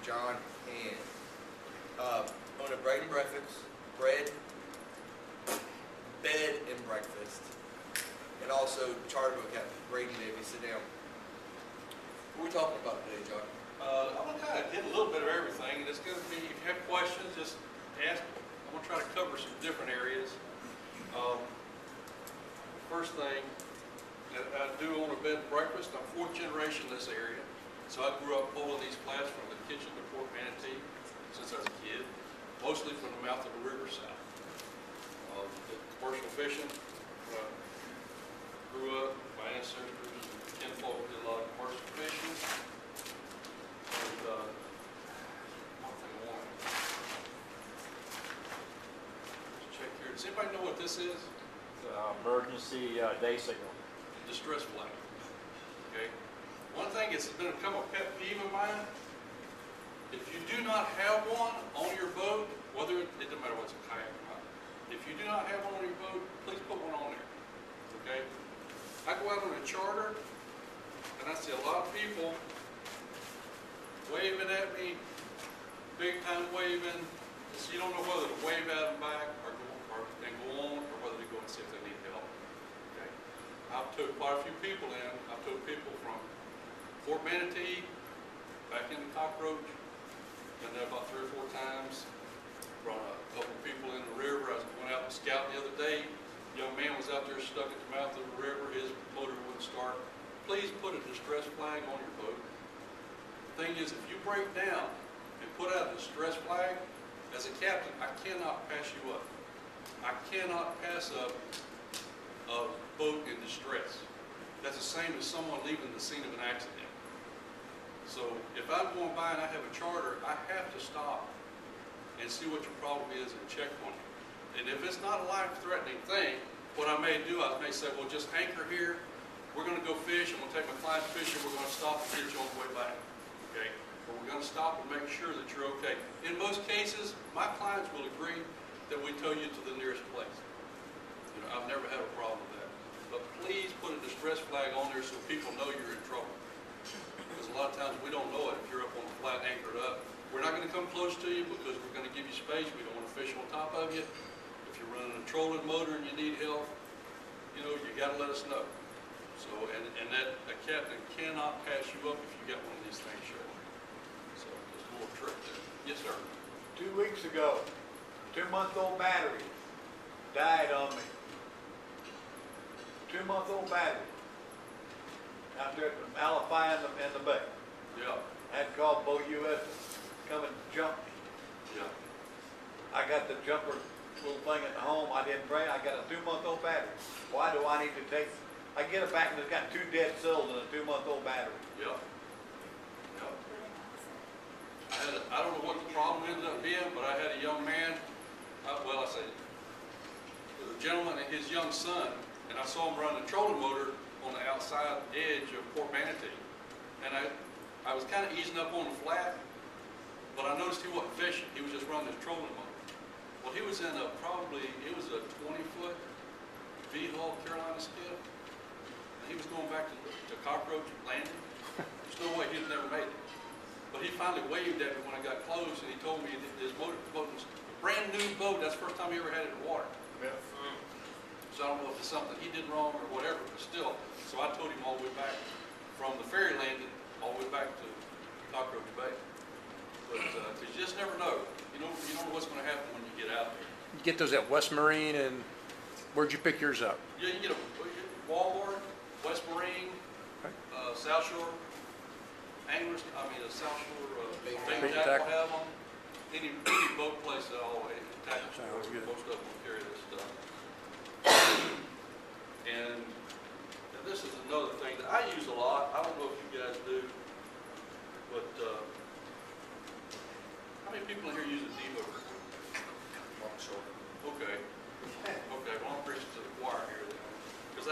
John Hand. Own a bread and breakfast, bed and breakfast, and also charter boat captain. Brady Navy, sit down. What are we talking about today, John? I'm going to kind of hit a little bit of everything, and it's going to be, if you have questions, just ask. I'm going to try to cover some different areas. First thing, I do own a bed and breakfast. I'm fourth generation in this area, so I grew up pulling these flats from the kitchen to Port Manatee since I was a kid, mostly from the mouth of the river south. Did commercial fishing. Grew up, my ancestors and kinfolk did a lot of commercial fishing. And one thing I want to check here. Does anybody know what this is? Emergency day signal. Distress flag. Okay. One thing it's going to become a pet peeve of mine. If you do not have one on your boat, whether it doesn't matter what's a kayak or not. If you do not have one on your boat, please put one on there. Okay. I go out on a charter, and I see a lot of people waving at me, big time waving. So you don't know whether to wave at them back or go on, or whether to go and see if they need help. Okay. I've took quite a few people in. I've took people from Fort Manatee back into Cockroach, been there about 3 or 4 times. Brought a couple of people in the river. I went out and scouted the other day. Young man was out there stuck at the mouth of the river. His motor wouldn't start. Please put a distress flag on your boat. The thing is, if you break down and put out a distress flag, as a captain, I cannot pass you up. I cannot pass up a boat in distress. That's the same as someone leaving the scene of an accident. So if I'm going by and I have a charter, I have to stop and see what your problem is and check on it. And if it's not a life-threatening thing, what I may do, I may say, well, just anchor here. We're going to go fish. I'm going to take my client fishing. We're going to stop and get you on the way back. Okay? But we're going to stop and make sure that you're okay. In most cases, my clients will agree that we tow you to the nearest place. You know, I've never had a problem with that. But please put a distress flag on there so people know you're in trouble. Because a lot of times we don't know it if you're up on the flat anchored up. We're not going to come close to you because we're going to give you space. We don't want to fish on top of you. If you're running a trolling motor and you need help, you know, you got to let us know. So, and that a captain cannot pass you up if you got one of these things showing. So, just a little trick there. Yes, sir. 2 weeks ago, 2-month-old battery died on me. 2-month-old battery out there at Malafai in the bay. Yeah. I had called Bo US to come and jump me. Yeah. I got the jumper little thing at home. I didn't pray. I got a 2-month-old battery. Why do I need to take? I get it back and it's got 2 dead cells in a 2-month-old battery. Yeah. Yeah. I don't know what the problem ended up being, but I had a young man, well, I say, a gentleman and his young son, and I saw him run a trolling motor on the outside edge of Port Manatee. And I was kind of easing up on the flat, but I noticed he wasn't fishing. He was just running his trolling motor. Well, he was in a it was a 20-foot V-hull Carolina skiff. And he was going back to Cockroach landing. There's no way he'd never made it. But he finally waved at me when I got close, and he told me that his boat was a brand new boat. That's the first time he ever had it in the water. Yeah. So I don't know if it's something he did wrong or whatever, but still. So I told him all the way back from the ferry landing all the way back to Cockroach Bay. But you just never know. You don't know what's going to happen when you get out there. You get those at West Marine, and where'd you pick yours up? Yeah, you get a Walmart, West Marine, Southshore Anglers. I mean, a Southshore Bait bait tackle have them. Any boat place at all, tackle Sounds store, good. most of them will carry this stuff. And this is another thing that I use a lot. I don't know if you guys do, but how many people in here use a debugger? Okay. Okay, well, I'm preaching to the choir here then. Because I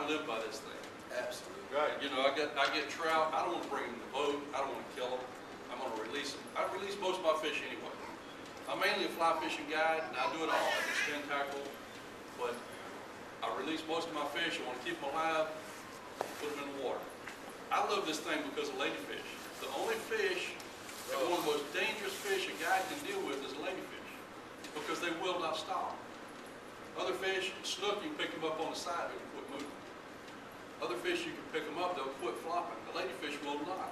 live by this thing. Absolutely. Right. You know, I get trout. I don't want to bring them in the boat. I don't want to kill them. I'm going to release them. I release most of my fish anyway. I'm mainly a fly fishing guide, and I do it all. I do spin tackle, but I release most of my fish. I want to keep them alive, put them in the water. I love this thing because of ladyfish. The only fish, and one of the most Snook, you can pick them up on the side, they can quit moving. Other fish, you can pick them up, they'll quit flopping. The ladyfish will not.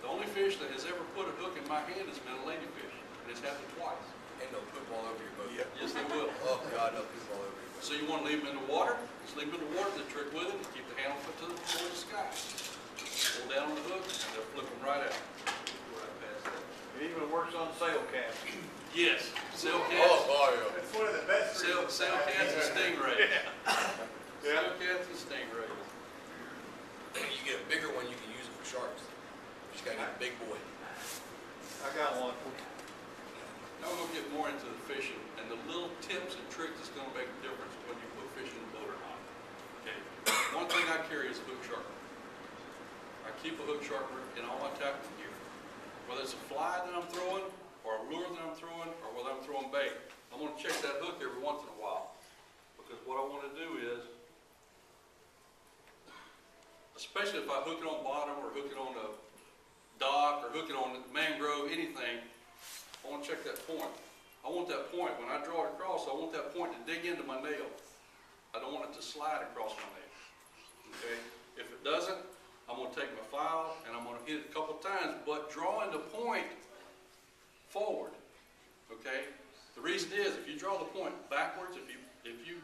The only fish that has ever put a hook in my hand has been a ladyfish, and it's happened twice. And they'll poop all over your boat. Yes, they will. Oh, God, they'll poop all over your boat. So you want to leave them in the water, just leave them in the water. The trick with it is keep the handle put to toward the sky. Pull down on the hook, and they'll flip them right out. Right past that. It even works on sail cats. Yes, sail Oh, cats, Mario. It's one of the best. sail cats and stingrays. Yeah. Sail cats and stingrays. You get a bigger one, you can use it for sharks. You just gotta get a big boy. I got one. Now we're gonna get more into the fishing and the little tips and tricks that's gonna make a difference when you put fish in the boat or not. Okay, one thing I carry is a hook sharpener. I keep a hook sharpener in all my tackle gear. Whether it's a fly that I'm throwing, or a lure that I'm throwing, or whether I'm throwing bait, I'm gonna check that hook every once in a while. Because what I wanna do is, especially if I hook it on bottom, or hook it on a dock, or hook it on mangrove, anything, I want to check that point. I want that point, when I draw it across, I want that point to dig into my nail. I don't want it to slide across my nail. Okay? If it doesn't, I'm going to take my file and I'm going to hit it a couple times, but drawing the point forward. Okay? The reason is, if you draw the point backwards, if you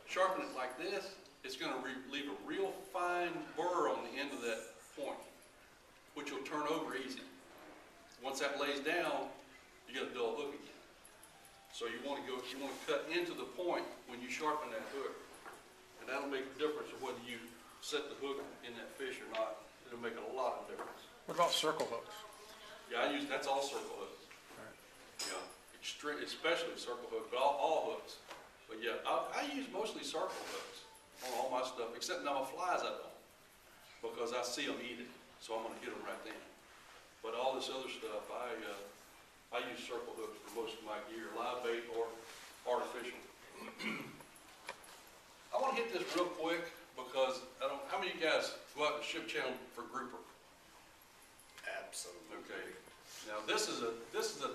sharpen it like this, it's going to leave a real fine burr on the end of that point, which will turn over easy. Once that lays down, you got a dull hook again. So you want to cut into the point when you sharpen that hook. And that'll make a difference of whether you set the hook in that fish or not. It'll make a lot of difference. What about circle hooks? Yeah, that's all circle hooks. Yeah, especially circle hooks, but all hooks. But yeah, I use mostly circle hooks on all my stuff, except now my flies I don't. Because I see them eat it, so I'm gonna hit them right then. But all this other stuff, I use circle hooks for most of my gear, live bait or artificial. I want to hit this real quick because how many of you guys go out to Ship Channel for grouper? Absolutely. Okay. Now this is a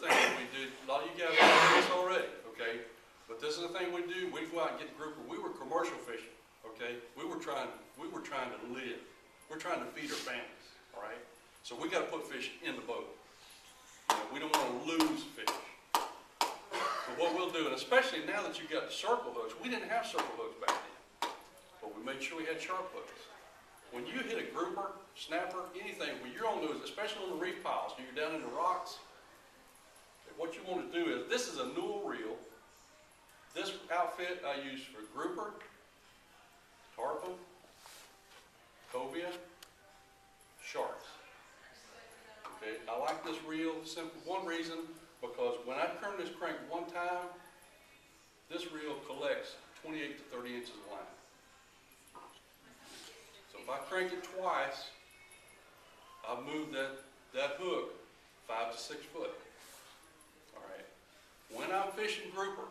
thing that we do. A lot of you guys know this already, okay? But this is the thing we do. We go out and get grouper. We were commercial fishing, okay? We were trying to live. We're trying to feed our families, all right? So we got to put fish in the boat. We don't want to lose fish. But what we'll do, and especially now that you've got the circle hooks, we didn't have circle hooks back then, but we made sure we had sharp hooks. When you hit a grouper, snapper, anything, when you're on those, especially on the reef piles, when you're down in the rocks, what you want to do is, this is a newel reel. This outfit I use for grouper, tarpon, cobia, sharks. Okay, I like this reel, simple, one reason, because when I turn this crank one time, this reel collects 28 to 30 inches of line. So if I crank it twice, I've moved that hook 5 to 6 foot. All right. When I'm fishing grouper,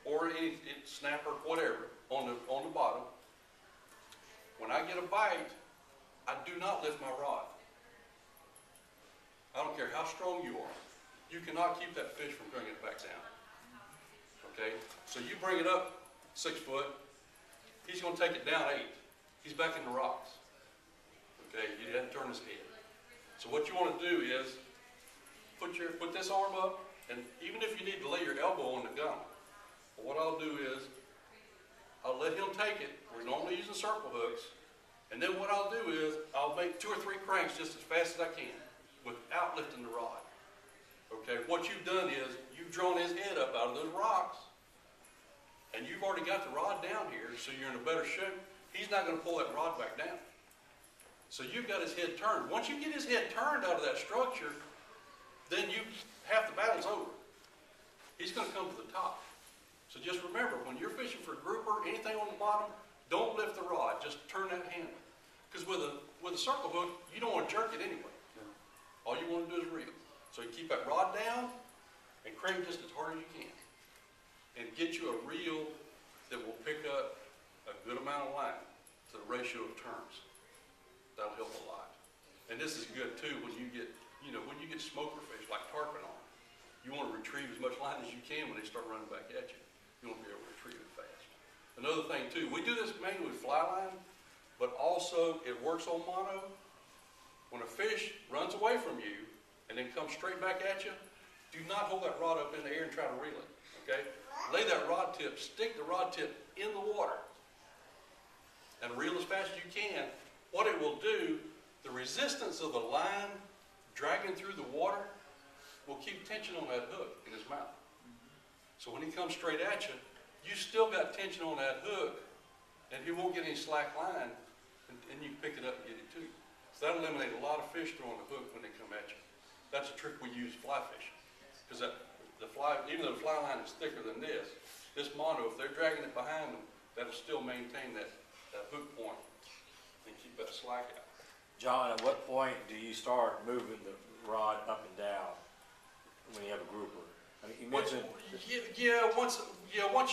or any snapper, whatever, on the bottom, when I get a bite, I do not lift my rod. I don't care how strong you are. You cannot keep that fish from bringing it back down. Okay? So you bring it up 6 foot, he's going to take it down 8. He's back in the rocks. Okay? You have to turn his head. So what you want to do is put this arm up, and even if you need to lay your elbow on the gun, what I'll do is I'll let him take it. We're normally using circle hooks. And then what I'll do is I'll make 2 or 3 cranks just as fast as I can without lifting the rod. Okay, what you've done is you've drawn his head up out of those rocks, and you've already got the rod down here, so you're in a better shape. He's not going to pull that rod back down. So you've got his head turned. Once you get his head turned out of that structure, then half the battle's over. He's going to come to the top. So just remember, when you're fishing for grouper, anything on the bottom, don't lift the rod, just turn that handle. Because with a circle hook, you don't want to jerk it anyway. All you want to do is reel. So you keep that rod down and crank just as hard as you can. And get you a reel that will pick up a good amount of line to the ratio of turns. That'll help a lot. And this is good too when you get, when you get smoker fish like tarpon on. You want to retrieve as much line as you can when they start running back at you. You won't be able to retrieve it fast. Another thing too, we do this mainly with fly line, but also it works on mono. When a fish runs away from you and then comes straight back at you, do not hold that rod up in the air and try to reel it, okay? Lay that rod tip, stick the rod tip in the water and reel as fast as you can. What it will do, the resistance of the line dragging through the water will keep tension on that hook in his mouth. So when he comes straight at you, you still got tension on that hook, and he won't get any slack line, and you can pick it up and get it to you. So that'll eliminate a lot of fish throwing the hook when they come at you. That's a trick we use fly fishing. Because even though the fly line is thicker than this mono, if they're dragging it behind them, that'll still maintain that hook point and keep that slack out. John, at what point do you start moving the rod up and down when you have a grouper? I mean, you mentioned. Once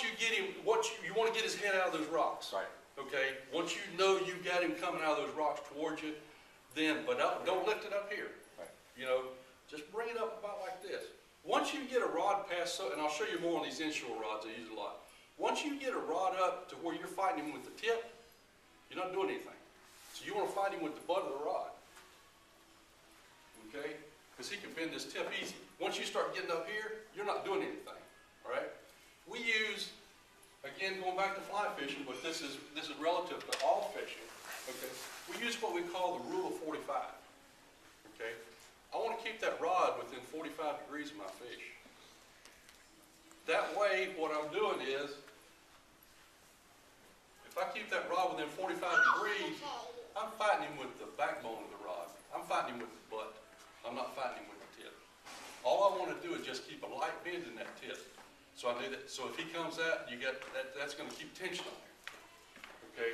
you get him, you want to get his head out of those rocks. Right. Okay. Once you know you've got him coming out of those rocks towards you, then don't lift it up here. Right. You know, just bring it up about like this. Once you get a rod past, and I'll show you more on these inshore rods I use a lot. Once you get a rod up to where you're fighting him with the tip, you're not doing anything. So you want to fight him with the butt of the rod. Okay? Because he can bend this tip easy. Once you start getting up here, you're not doing anything. All right? We use, again, going back to fly fishing, but this is relative to all fishing. Okay? We use what we call the rule of 45. Okay? I want to keep that rod within 45 degrees of my fish. That way, what I'm doing is, if I keep that rod within 45 degrees, I'm fighting him with the backbone of the rod. I'm fighting him with the butt. I'm not fighting him with the tip. All I want to do is just keep a light bend in that tip. So I do that. So if he comes out, you get that. That's going to keep tension on there. Okay.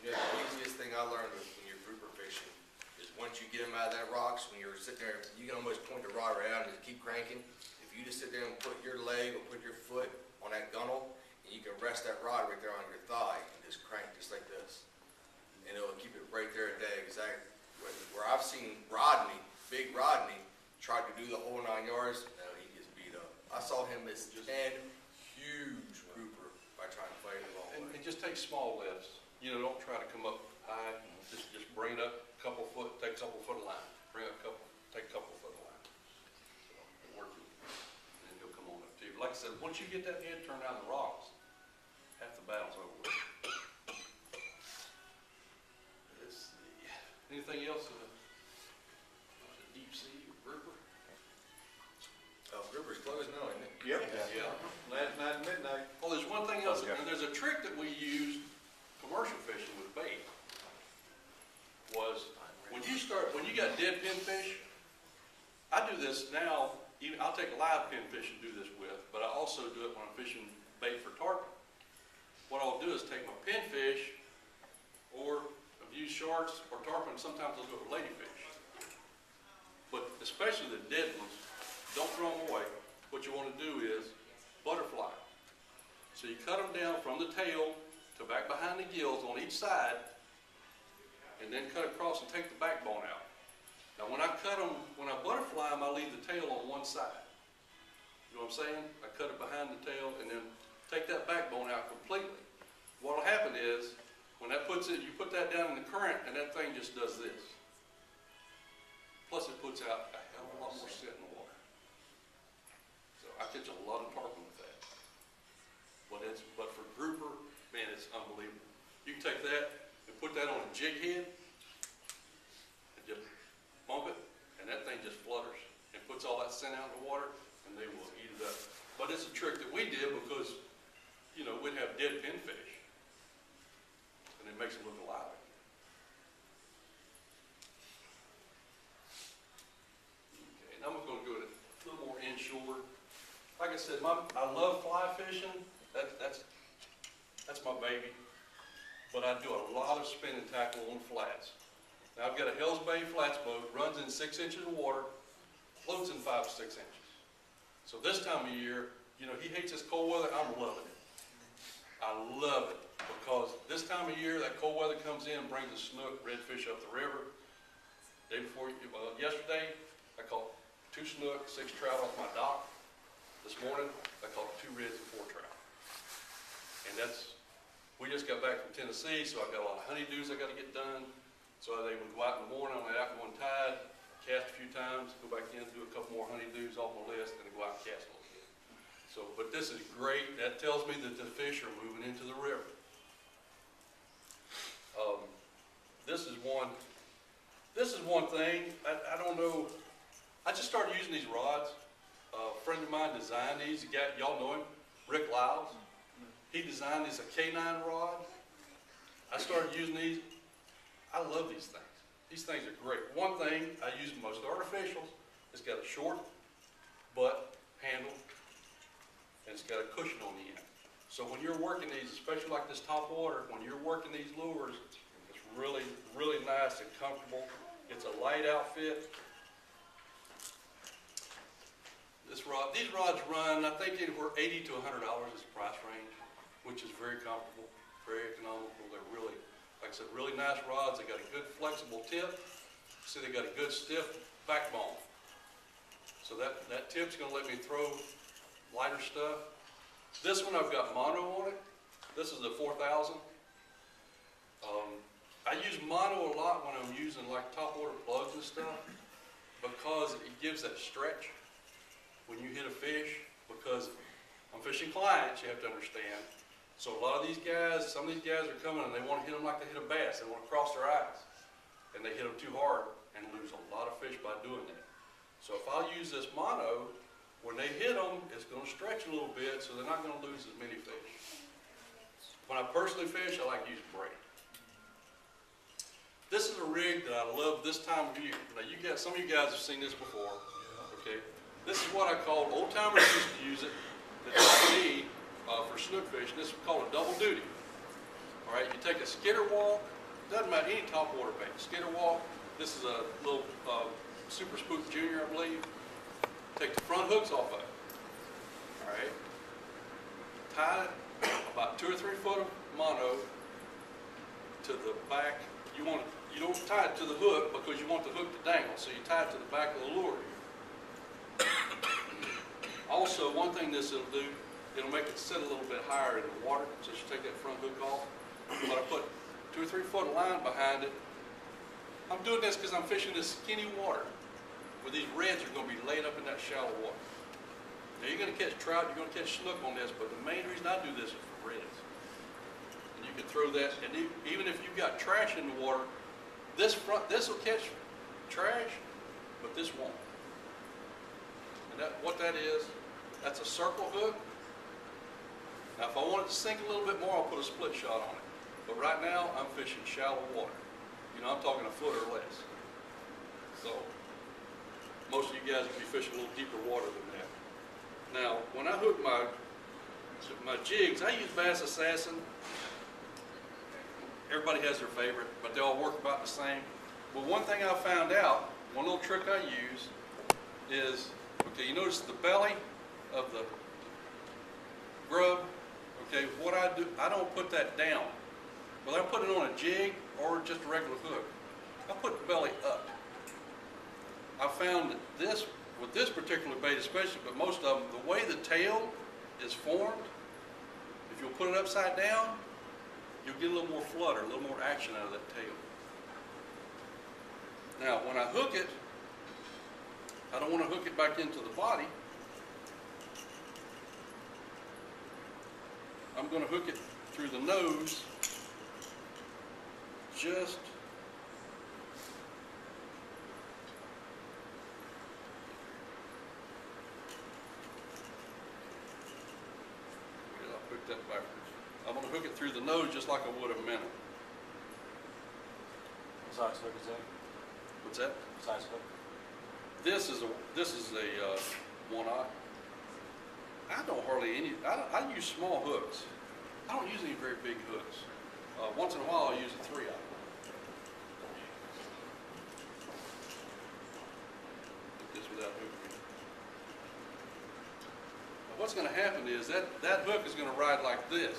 You know, the easiest thing I learned when you're grouper fishing is once you get him out of that rocks, when you're sitting there, you can almost point the rod around and just keep cranking. If you just sit there and put your leg or put your foot on that gunnel, and you can rest that rod right there on your thigh and just crank just like this. And it'll keep it right there at that exact, where I've seen Rodney, big Rodney, try to do the whole 9 yards, no, he gets beat up. I saw him miss 10 huge grouper by trying to fight him all the way. And just take small lifts. You know, don't try to come up high. Just bring it up a couple foot, take a couple foot of line. Bring up a couple, take a couple foot of line. So it works. And then he'll come on up too. Like I said, once you get that head turned out of the rocks, half the battle's over with. Let's see. Anything else? Deep sea grouper? Grouper's closed now, isn't it? Yep. Yeah. Last night at midnight. Well, there's one thing else, Oh, yeah. and there's a trick that we used commercial fishing with bait. Was when you got dead pinfish, I do this now. Even I'll take a live pinfish and do this with, but I also do it when I'm fishing bait for tarpon. What I'll do is take my pinfish, or I've used sharks or tarpon. Sometimes I'll do it with ladyfish. But especially the dead ones, don't throw them away. What you want to do is butterfly. So you cut them down from the tail to back behind the gills on each side, and then cut across and take the backbone out. Now when I butterfly them, I leave the tail on one side. You know what I'm saying? I cut it behind the tail and then take that backbone out completely. What'll happen is, when that you put that down in the current and that thing just does this. Plus it puts out a hell of a lot more scent in the water. So I catch a lot of tarpon with that. But for grouper, man, it's unbelievable. You can take that and put that on a jig head and just bump it, and that thing just flutters and puts all that scent out in the water, and they will eat it up. But it's a trick that we did because, you know, we'd have dead pinfish, and it makes them look alive. Okay, now we're going to go to a little more inshore. Like I said, I love fly fishing. That's my baby. But I do a lot of spinning tackle on flats. Now I've got a Hells Bay flats boat, runs in 6 inches of water, floats in 5 to 6 inches. So this time of year, you know, he hates this cold weather. I'm loving it. I love it because this time of year, that cold weather comes in, brings a snook, redfish up the river. Yesterday, I caught 2 snook, 6 trout off my dock. This morning, I caught 2 reds and 4 trout. And that's We just got back from Tennessee, so I got a lot of honeydews I gotta get done. So I was able to go out in the morning on the afternoon tide, cast a few times, go back in, do a couple more honeydews off my list, and then go out and cast a little bit. So, but this is great. That tells me that the fish are moving into the river. This is one thing, I don't know, I just started using these rods. A friend of mine designed these, y'all know him, Rick Lyles. He designed these, a K9 rod. I started using these. I love these things. These things are great. One thing I use most artificials, it's got a short butt handle, and it's got a cushion on the end. So when you're working these, especially like this top water, when you're working these lures, it's really, really nice and comfortable. It's a light outfit. These rods run, I think anywhere $80 to $100 is the price range, which is very comfortable, very economical. They're really, like I said, really nice rods. They got a good flexible tip. See, they got a good stiff backbone. So that tip's gonna let me throw lighter stuff. This one I've got mono on it. This is a 4000. I use mono a lot when I'm using like top water plugs and stuff because it gives that stretch when you hit a fish, because I'm fishing clients, you have to understand. So a lot of these guys, some of these guys are coming and they want to hit them like they hit a bass. They want to cross their eyes. And they hit them too hard and lose a lot of fish by doing that. So if I use this mono, when they hit them, it's going to stretch a little bit, so they're not going to lose as many fish. When I personally fish, I like to use braid. This is a rig that I love this time of year. Now some of you guys have seen this before, okay? This is what I call, old timers used to use it, that's like me, for snook fishing. This is called a double duty. All right, you take a skidder walk, doesn't matter any top water bait, skidder walk. This is a little Super Spook Junior, I believe. Take the front hooks off of it. All right, tie about 2 or 3 foot of mono to the back. You don't tie it to the hook because you want the hook to dangle, so you tie it to the back of the lure. Also, one thing this will do, it'll make it sit a little bit higher in the water, so you take that front hook off. But I put 2 or 3 foot line behind it. I'm doing this because I'm fishing this skinny water where these reds are going to be laid up in that shallow water. Now you're going to catch trout, you're going to catch snook on this, but the main reason I do this is for reds. And you can throw that, and even if you've got trash in the water, this will catch trash, but this won't. And what that is, that's a circle hook. Now if I want it to sink a little bit more, I'll put a split shot on it. But right now, I'm fishing shallow water. You know, I'm talking a foot or less. So, most of you guys will be fishing a little deeper water than that. Now, when I hook my jigs, I use Bass Assassin. Everybody has their favorite, but they all work about the same. But one thing I found out, one little trick I use is, okay, you notice the belly of the grub, okay, what I do, I don't put that down. Whether I put it on a jig or just a regular hook, I put the belly up. I found that this, with this particular bait especially, but most of them, the way the tail is formed, if you'll put it upside down, you'll get a little more flutter, a little more action out of that tail. Now, when I hook it, I don't want to hook it back into the body. I'm going to hook it through the nose, just I'll hook that backwards. I'm going to hook it through the nose just like I would a minnow. What size hook is that? What's that? What size hook? This is a 1/0. I don't hardly I use small hooks. I don't use any very big hooks. Once in a while I'll use a 3/0. This without hooking. Now what's going to happen is that hook is going to ride like this.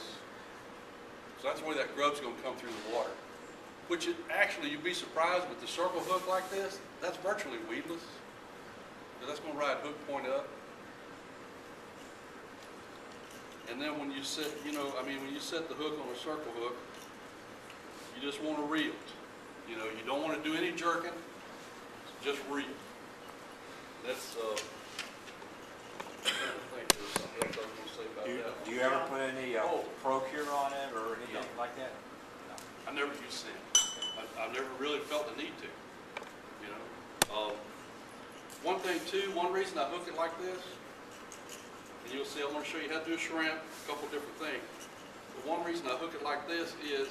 So that's the way that grub's going to come through the water. Which actually, you'd be surprised with the circle hook like this, that's virtually weedless. Because that's going to ride hook point up. And then when you set, when you set the hook on a circle hook, you just want to reel. You don't want to do any jerking, just reel. That's, I think there's something else I was gonna say about that. Do you ever put any Oh. Procure on it or anything No. like that? I never used sand. I've never really felt the need to, One thing too, one reason I hook it like this, and you'll see, I'm gonna show you how to do a shrimp, a couple different things. But one reason I hook it like this is,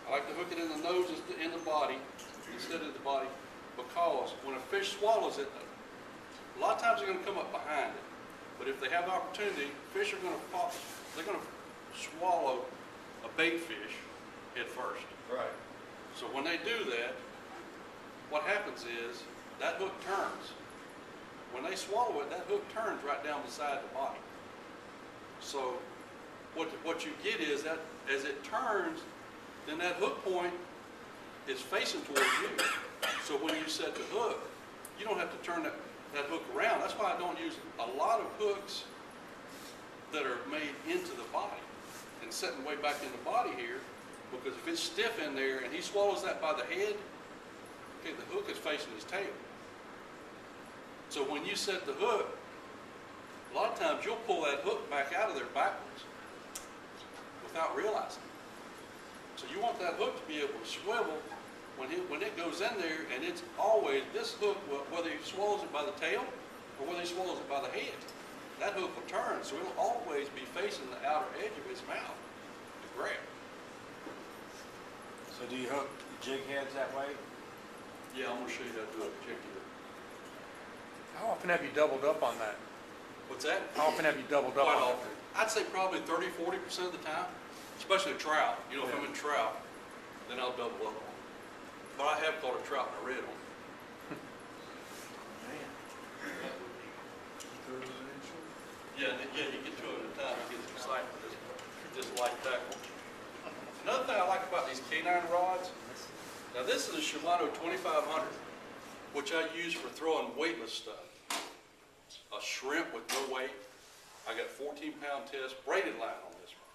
I like to hook it in the nose and the body, instead of the body, because when a fish swallows it, a lot of times they're gonna come up behind it. But if they have the opportunity, fish are gonna pop, they're gonna swallow a bait fish head first. Right. So when they do that, what happens is that hook turns. When they swallow it, that hook turns right down beside the body. So what you get is that as it turns, then that hook point is facing towards you. So when you set the hook, you don't have to turn that hook around. That's why I don't use a lot of hooks that are made into the body and setting way back in the body here, because if it's stiff in there and he swallows that by the head, okay, the hook is facing his tail. So when you set the hook, a lot of times you'll pull that hook back out of there backwards without realizing it. So you want that hook to be able to swivel when it goes in there, and it's always, this hook, whether he swallows it by the tail or whether he swallows it by the head, that hook will turn, so it'll always be facing the outer edge of his mouth to grab. So do you hook jig heads that way? Yeah, I'm gonna show you how to do it particular. How often have you doubled up on that? What's that? How often have you doubled up Quite on often. I'd say probably 30–40% of the time, especially trout. If I'm in trout, then I'll double up on it. But I have caught a trout in a red one. Yeah, you get 2 at a time, it gets exciting for this light tackle. Another thing I like about these canine rods, now this is a Shimano 2500, which I use for throwing weightless stuff. A shrimp with no weight. I got 14-pound test braided line on this one.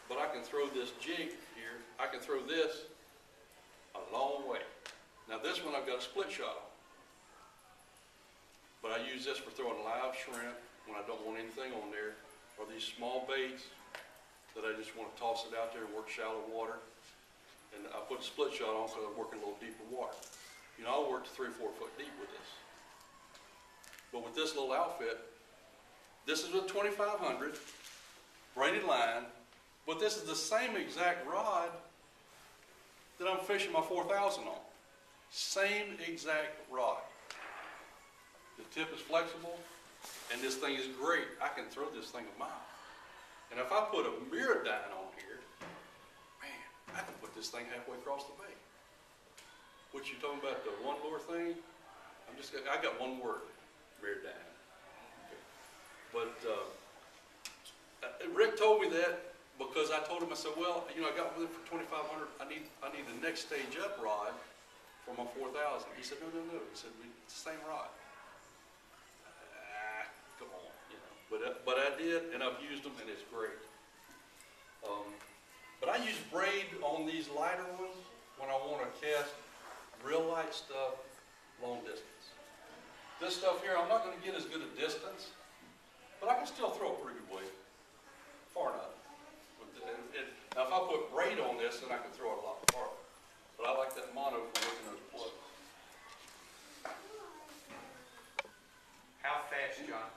But I can throw this jig here, I can throw this a long way. Now this one I've got a split shot on. But I use this for throwing live shrimp when I don't want anything on there, or these small baits that I just want to toss it out there and work shallow water. And I put a split shot on because I'm working a little deeper water. I'll work to 3–4 foot deep with this. But with this little outfit, this is a 2500 braided line, but this is the same exact rod that I'm fishing my 4000 on. Same exact rod. The tip is flexible, and this thing is great. I can throw this thing a mile. And if I put a mirrodine on here, man, I can put this thing halfway across the bay. What you talking about, the one lure thing? I got one word, mirrodine. Okay. But Rick told me that because I told him, I said, well, I got with it for 2500. I need the next stage up rod for my 4000. He said, no. He said, it's the same rod. Come on, But I did, and I've used them, and it's great. But I use braid on these lighter ones when I want to cast real light stuff long distance. This stuff here, I'm not going to get as good a distance, but I can still throw a pretty good weight, far enough. Now if I put braid on this, then I can throw it a lot farther. But I like that mono for making those plugs. How fast, John?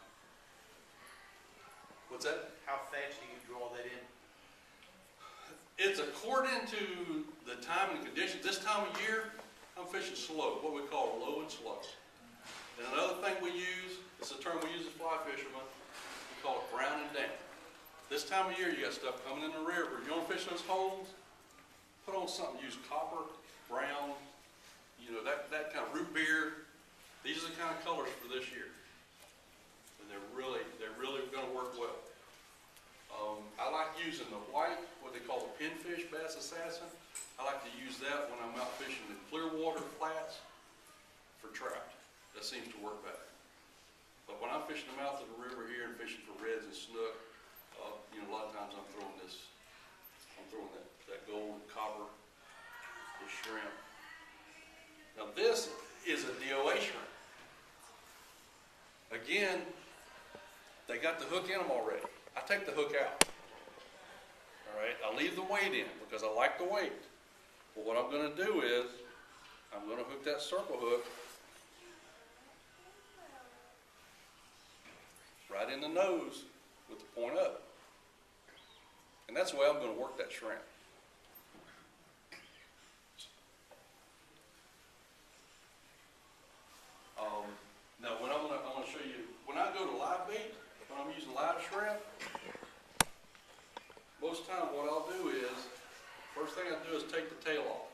What's that? How fast do you draw that in? It's according to the time and conditions. This time of year, I'm fishing slow, what we call low and slow. And another thing we use, it's a term we use as fly fishermen, we call it brown and damp. This time of year, you got stuff coming in the river. You want to fish those holes? Put on something, use copper, brown, that kind of root beer. These are the kind of colors for this year. And they're really going to work well. I like using the white, what they call the pinfish bass assassin. I like to use that when I'm out fishing in clear water flats for trout. That seems to work better. But when I'm fishing the mouth of the river here and fishing for reds and snook, You know, a lot of times I'm throwing that gold, copper, the shrimp. Now this is a DOA shrimp. Again, they got the hook in them already. I take the hook out. All right, I leave the weight in because I like the weight. But what I'm going to do is, I'm going to hook that circle hook right in the nose with the point up. And that's the way I'm going to work that shrimp. Now, when I'm going to show you, when I go to live bait, when I'm using live shrimp, most times what I'll do is, first thing I do is take the tail off.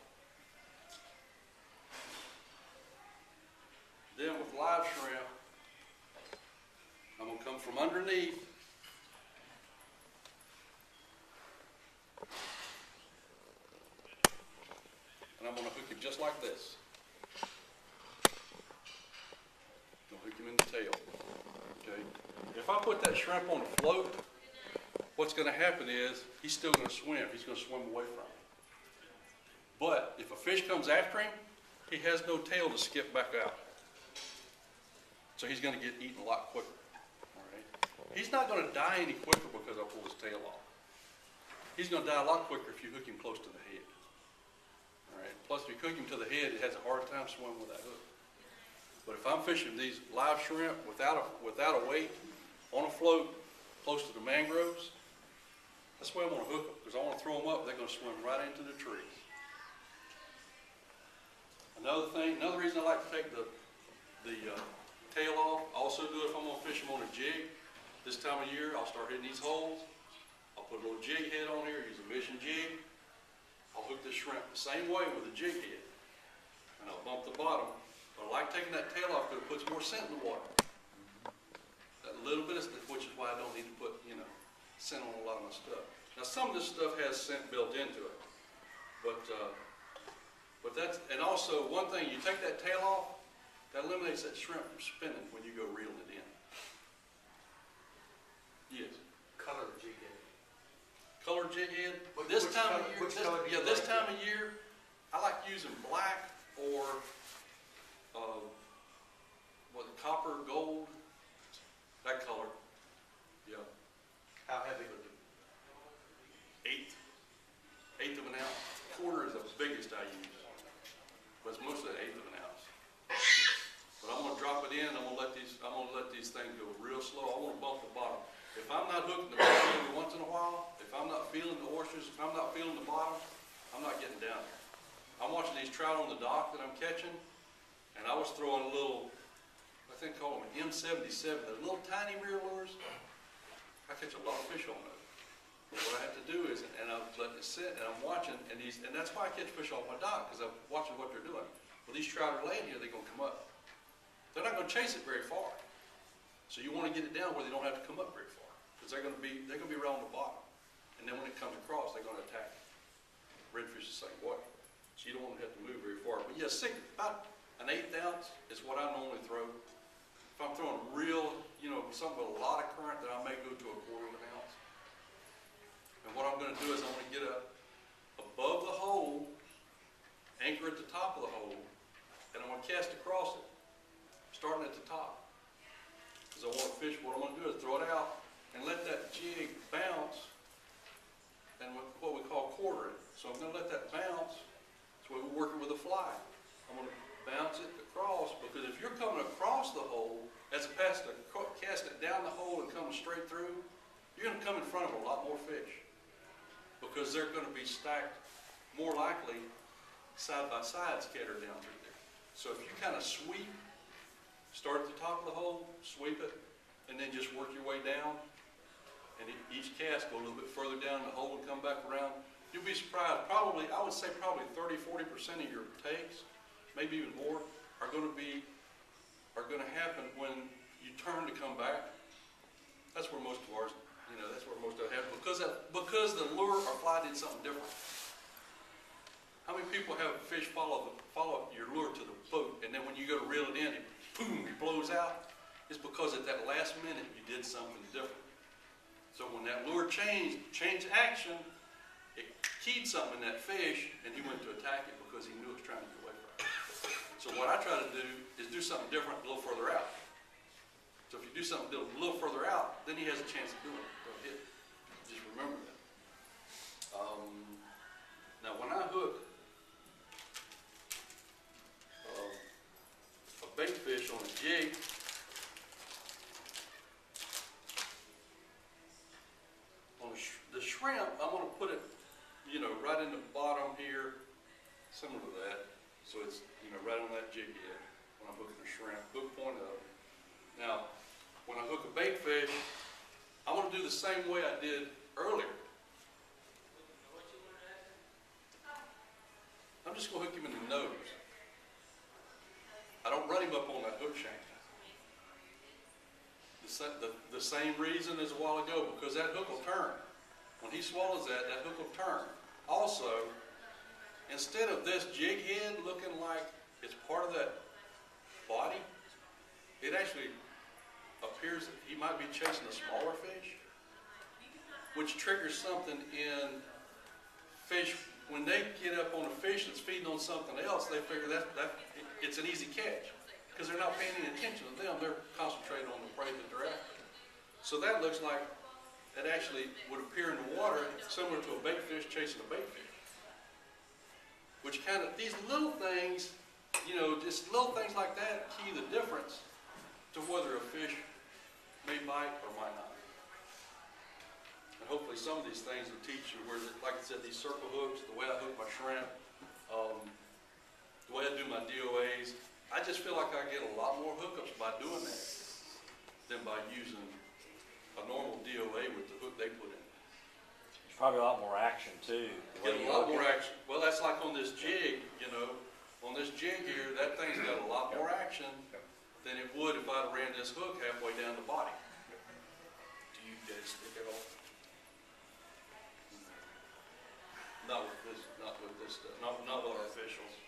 Then with live shrimp, I'm going to come from underneath and I'm going to hook him just like this. I'll hook him in the tail. Okay. If I put that shrimp on a float, what's going to happen is he's still going to swim. He's going to swim away from it. But if a fish comes after him, he has no tail to skip back out. So he's going to get eaten a lot quicker. All right. He's not going to die any quicker because I pull his tail off. He's going to die a lot quicker if you hook him close to the head. All right. Plus, if you hook him to the head, it has a hard time swimming with that hook. But if I'm fishing these live shrimp without a weight on a float close to the mangroves, that's the way I'm going to hook them, because I want to throw them up. They're going to swim right into the trees. Another reason I like to take the tail off, I also do it if I'm going to fish them on a jig. This time of year, I'll start hitting these holes. I'll put a little jig head on here, use a mission jig. I'll hook this shrimp the same way with a jig head. And I'll bump the bottom. But I like taking that tail off because it puts more scent in the water. That little bit of scent, which is why I don't need to put, scent on a lot of my stuff. Now some of this stuff has scent built into it. But that's, and also one thing, you take that tail off, that eliminates that shrimp from spinning when you go reeling it in. Yes. Color the jig head. Color jig head. Which This time color- of year, which color do you this like? time of year, I like using black or copper, gold, that color. Yeah. How heavy? Eighth of an ounce. Quarter is the biggest I use, but it's mostly an eighth of an ounce. But I'm gonna drop it in. I'm gonna let these things go real slow. I want to bump the bottom. If I'm not hooking the bottom every once in a while, if I'm not feeling the oysters, if I'm not feeling the bottom, I'm not getting down there. I'm watching these trout on the dock that I'm catching, and I was throwing a little, I think call them M77. They're little tiny reel lures. I catch a lot of fish on those. But what I have to do is, and I'm letting it sit, and I'm watching, and that's why I catch fish off my dock, because I'm watching what they're doing. Well, these trout are laying here, they're going to come up. They're not going to chase it very far. So you want to get it down where they don't have to come up very far, because they're going to be around the bottom. And then when it comes across, they're going to attack it. Redfish the same way. So you don't want to have to move very far. But yeah, about an eighth ounce is what I normally throw. If I'm throwing real, something with a lot of current, then I may go to a quarter of an ounce. And what I'm going to do is I'm going to get up above the hole, anchor at the top of the hole, and I'm going to cast across it, starting at the top. Because I want to fish, what I'm going to do is throw it out and let that jig bounce, and what we call quarter it. So I'm going to let that bounce. That's why we're working with a fly. I'm going to bounce it across, because if you're coming across the hole, as opposed to casting it down the hole and coming straight through, you're going to come in front of a lot more fish, because they're going to be stacked more likely side by side, scattered down through there. So if you kind of sweep, start at the top of the hole, sweep it, and then just work your way down, and each cast go a little bit further down the hole and come back around, you'll be surprised. Probably, I would say probably 30–40% of your takes, maybe even more, are going to happen when you turn to come back. That's where most of ours, that's where most of it happens, because the lure or fly did something different. How many people have fish follow your lure to the boat, and then when you go to reel it in, boom, it blows out? It's because at that last minute you did something different. So when that lure changed action, it keyed something in that fish, and he went to attack it because he knew it was trying to get away from it. So what I try to do is do something different a little further out. So if you do something a little further out, then he has a chance of doing it. Don't hit it. Just remember that. Now when I hook a bait fish on a jig, on the shrimp, I'm going to put it, right in the bottom here, similar to that. So it's, right on that jig head when I'm hooking the shrimp, hook point up. Now, when I hook a bait fish, I want to do the same way I did earlier. I'm just going to hook him in the nose. I don't run him up on that hook shank. The same reason as a while ago, because that hook will turn. When he swallows that hook will turn. Also, instead of this jig head looking like it's part of that body, it actually appears that he might be chasing a smaller fish, which triggers something in fish. When they get up on a fish that's feeding on something else, they figure that it's an easy catch because they're not paying any attention to them. They're concentrating on the prey that they're after. So that looks like it actually would appear in the water similar to a bait fish chasing a bait fish. Which kind of, these little things, just little things like that key the difference to whether a fish may bite or might not. And hopefully some of these things will teach you where, like I said, these circle hooks, the way I hook my shrimp, the way I do my DOAs, I just feel like I get a lot more hookups by doing that than by using a normal DOA with the hook they put in. There's probably a lot more action too. Get a lot more action. Well, that's like on this jig, on this jig here, that thing's got a lot more action than it would if I'd ran this hook halfway down the body. Do you dead stick at all? Not with this stuff. Not with our officials.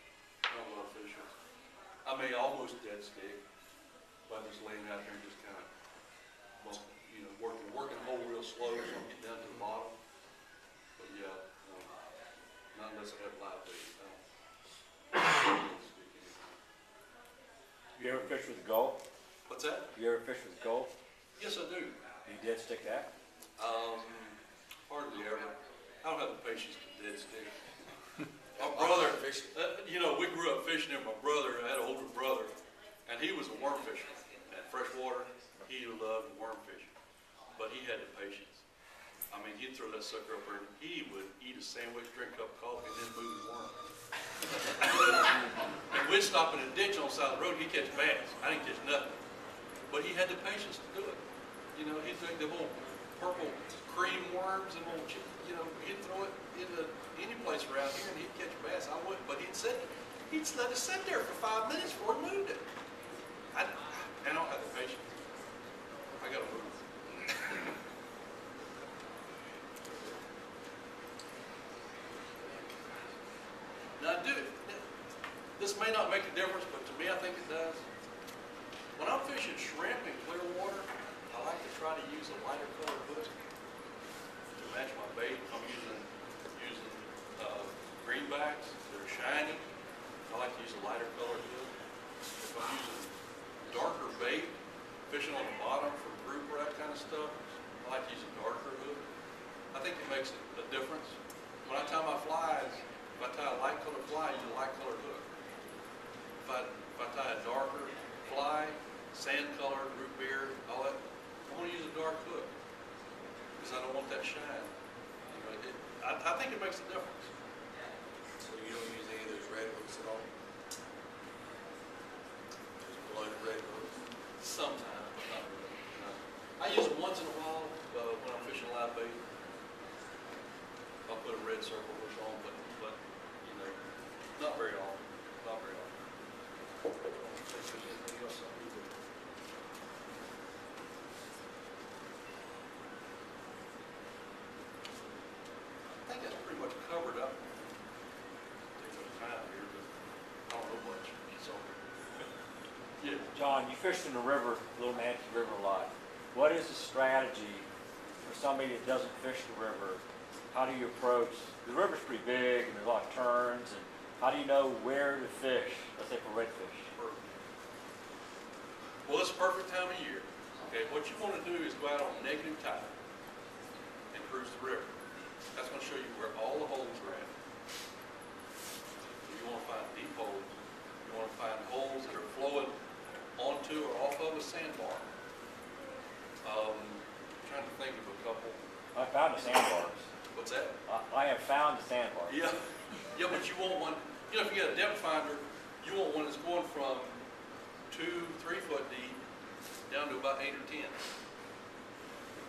Not with our officials. I may almost dead stick by just laying out there and just kind of, working the hole real slow so I get down to the bottom. But yeah, not unless I have live bait. You ever fish with a gulp? What's that? You ever fish with a gulp? Yes, I do. Do you dead stick that? Hardly ever. I don't have the patience to dead stick. My brother, we grew up fishing there. My brother, I had an older brother, and he was a worm fisherman. At freshwater, he loved worm fishing. But he had the patience. I mean, he'd throw that sucker up there, and he would eat a sandwich, drink a cup of coffee, and then move the worm. And we'd stop in a ditch on the side of the road, he'd catch bass. I didn't catch nothing. But he had the patience to do it. He'd take the little purple cream worms and he'd throw it into any place around here, and he'd catch bass. I wouldn't, but he'd let it sit there for 5 minutes before he moved it. I don't have the patience. I gotta move. Now, this may not make a difference, but to me, I think it does. When I'm fishing shrimp in clear water, I like to try to use a lighter colored hook to match my bait. I'm using greenbacks that are shiny. I like to use a lighter colored hook. If I'm using darker bait, fishing on the bottom for grouper, that kind of stuff, I like to use a darker hook. I think it makes a difference. When I tie my flies, if I tie a light colored fly, I use a light colored hook. If I tie a darker fly, sand colored, root beer, all that, I want to use a dark hook because I don't want that shine. I think it makes a difference. So you don't use any of those red hooks at all? Just blood red hooks? Sometimes, but not really. No. I use them once in a while when I'm fishing live bait. I'll put a red circle hook on, but not very often. Not very often. Think there's anything else I need to- I think that's pretty much covered up. Take some time here, but I don't know much. So, yeah. John, you fished in the river, Little Manatee River a lot. What is the strategy for somebody that doesn't fish the river, how do you approach, the river's pretty big and there's a lot of turns, and how do you know where to fish, let's say for redfish? Well, it's a perfect time of year. Okay, what you want to do is go out on negative tide and cruise the river. That's going to show you where all the holes are at. You want to find deep holes. You want to find holes that are flowing onto or off of a sandbar. Trying to think of a couple. I found the sandbars. What's that? I have found the sandbars. Yeah, yeah, but you want one, you know, if you got a depth finder, you want one that's going from 2-3 foot deep down to about 8 or 10.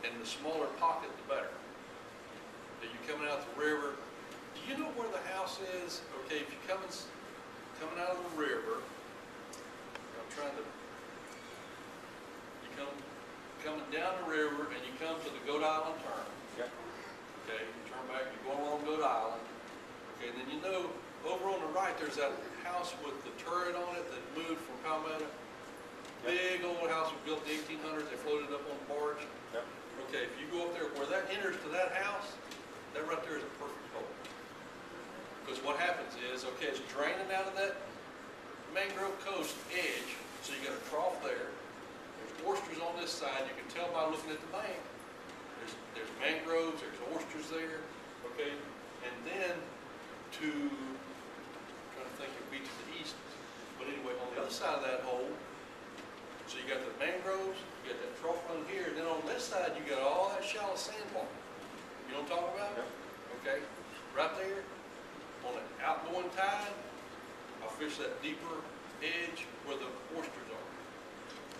And the smaller pocket, the better. That you're coming out the river. Do you know where the house is? Okay, if you're coming out of the river, I'm trying to, coming down the river and you come to the Goat Island turn. Yep. Okay, you turn back, you go along Goat Island. Okay, and then you know, over on the right, there's that house with the turret on it that moved from Palmetto. Big old house was built in the 1800s, they floated up on the barge. Yep. Okay, if you go up there, where that enters to that house, that right there is a perfect hole. Because what happens is, okay, it's draining out of that mangrove coast edge, so you got a trough there. There's oysters on this side, you can tell by looking at the bank. There's mangroves, there's oysters there, okay? And then trying to think it'd be to the east, but anyway, on the other side of that hole, so you got the mangroves, you got that trough run here, and then on this side, you got all that shallow sandbar. You know what I'm talking about? Yep. Okay, right there, on an outgoing tide, I'll fish that deeper edge where the oysters are.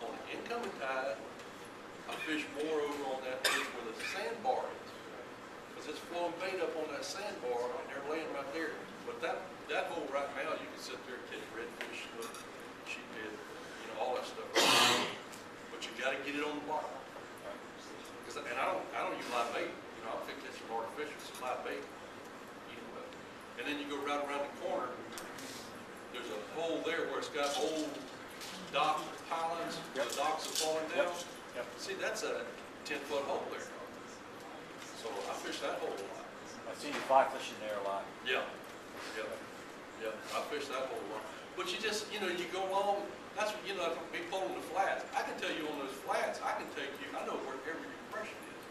On an incoming tide, I fish more over on that edge where the sandbar is. Because it's flowing bait up on that sandbar and they're laying right there. But that hole right now, you can sit there and catch redfish, snook, sheephead, you know, all that stuff. But you gotta get it on the bottom. And I don't use live bait. You know, I'll pick that some artificial, some live bait. And then you go right around the corner, there's a hole there where it's got old dock pilings, the docks are falling down. Yep. See, that's a 10-foot hole there. So I fish that hole a lot. I've seen you fly fishing there a lot. Yeah, I fish that hole a lot. But you just, you know, you go along, that's what, you know, me pulling the flats. I can tell you on those flats, I can take you, I know where every impression is.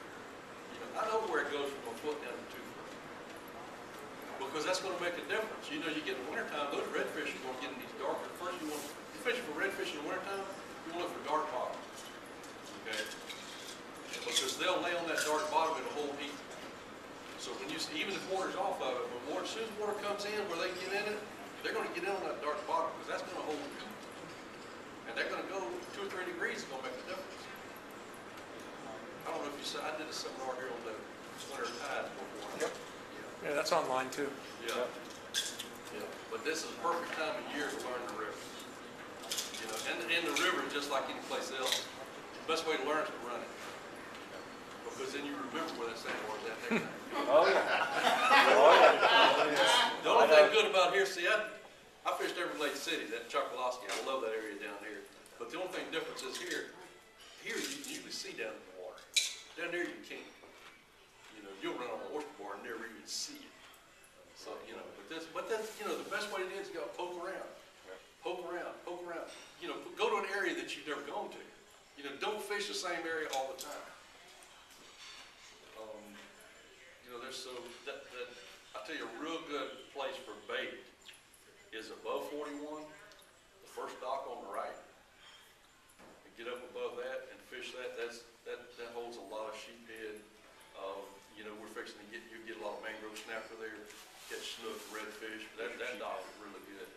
You know, I know where it goes from a foot down to 2 foot. Because that's going to make a difference. You know, you get in the wintertime, those redfish are going to get in these darker. First, you fishing for redfish in the wintertime, you want to look for dark bottoms. Okay? Because they'll lay on that dark bottom in a whole heap. So when you, even if water's off of it, as soon as water comes in where they get in it, they're going to get in on that dark bottom because that's going to hold heat. And they're going to go 2 or 3 degrees, it's going to make a difference. I don't know if you saw, I did a seminar here on the winter tides before. Yep. Yeah, that's online too. Yeah. Yeah. But this is the perfect time of year to learn the river. You know, and the river, just like any place else, the best way to learn is to run it. Because then you remember where that sandbar was at next time. Oh, yeah. Oh, yeah. The only thing good about here, see, I fished every Lake City, that Chocoloski, I love that area down here. But the only thing difference is here you can usually see down in the water. Down there you can't. You know, you'll run on an oyster bar and never even see it. So, you know, but that's, you know, the best way to do it is go poke around. Poke around, poke around. You know, go to an area that you've never gone to. You know, don't fish the same area all the time. You know, there's I'll tell you a real good place for bait is above 41, the first dock on the right. And get up above that and fish that. That holds a lot of sheephead. You know, we're fixing to you get a lot of mangrove snapper there, catch snook, redfish. That dock is really good.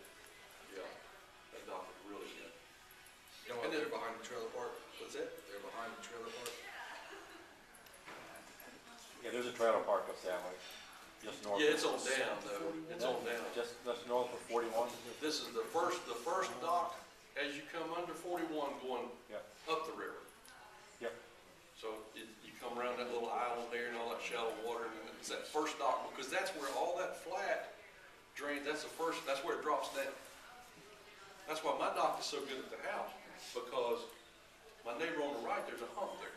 Yeah, that dock is really good. You know what, they're behind the trailer park? What's that? They're behind the trailer park. Yeah, there's a trailer park up that way. Just north. Yeah, it's on down though. It's on down. Just north of 41. This is the first dock as you come under 41 going Yep. up the river. Yep. So you come around that little island there and all that shallow water, and it's that first dock because that's where all that flat drains. That's where it drops down. That's why my dock is so good at the house because my neighbor on the right, there's a hump there.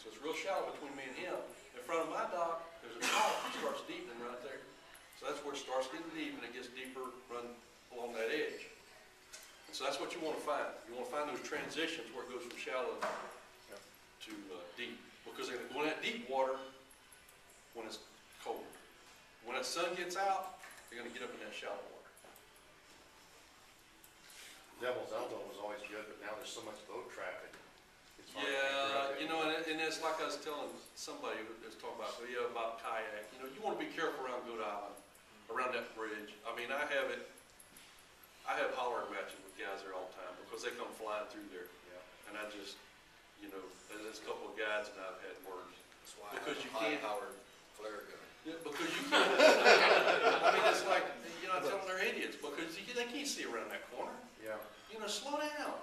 So it's real shallow between me and him. In front of my dock, there's a trough that starts deepening right there. So that's where it starts getting deep, and it gets deeper run along that edge. And so that's what you want to find. You want to find those transitions where it goes from shallow to deep. Because they're going to go in that deep water when it's cold. When that sun gets out, they're going to get up in that shallow water. Devil's Elbow was always good, but now there's so much boat traffic. It's hard to Yeah, figure out. you know, and it's like I was telling somebody who was talking about, about kayak. You know, you want to be careful around Good Island, around that bridge. I mean, I have hollering matches with guys there all the time because they come flying through there. Yeah. And I just, you know, there's a couple of guides and I've had words. That's why Because I you have a can't- high-powered flare gun. Yeah, because you can't. I mean, it's like, you know, I tell them they're idiots because they can't see around that corner. Yeah. You know, slow down.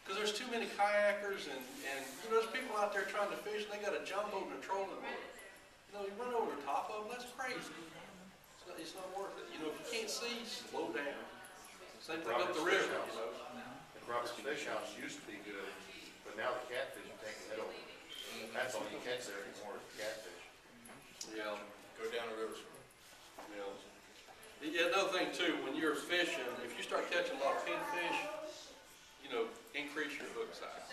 Because there's too many kayakers and, you know, there's people out there trying to fish and they got a jump boat and a trolling motor. You know, you run over the top of them, that's crazy. It's not worth it. You know, if you can't see, slow down. Same thing up the river, you know. And Robert's Fish House used to be good, but now the catfish are taking it over. That's all you catch there anymore is catfish. Yeah. Go down the river. Yeah. Yeah, another thing too, when you're fishing, if you start catching a lot of pinfish, you know, increase your hook size.